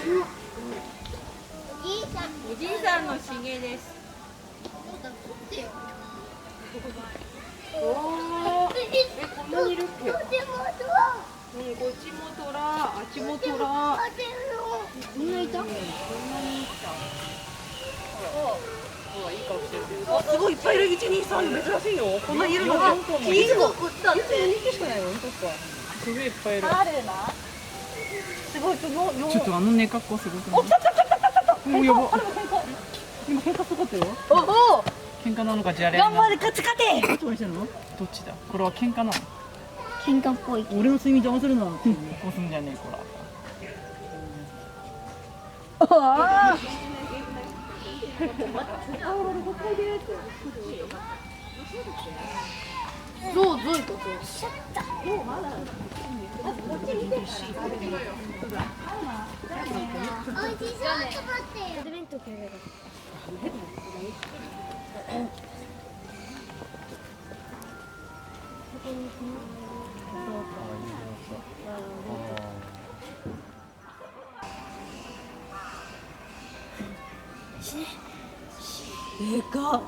おじいさんのしげです。おお、こんなにいるっけ？うん、こっちもトラ、あっちもトラ。こんないた？こんなにいた。ほら、いい顔してる。あ、すごいいっぱいいる。1、2、3、珍しいよ。こんなにいるの。いつもこっちだって。2匹しかないよ。そっか。すごいいっぱいいる。あるな。すごい、ちょちょっとあの根格好すごくない？お、来た来た来た来た来た。もうやば。今喧嘩すごかったよ。おお。喧嘩なのかじゃれなのか。頑張れ勝ち勝て。どっちもしてんの？どっちだ？これは喧嘩なの？喧嘩っぽい。俺の睡眠邪魔するな。こうすんじゃねえこら。ああ。どういうこと？でかっ。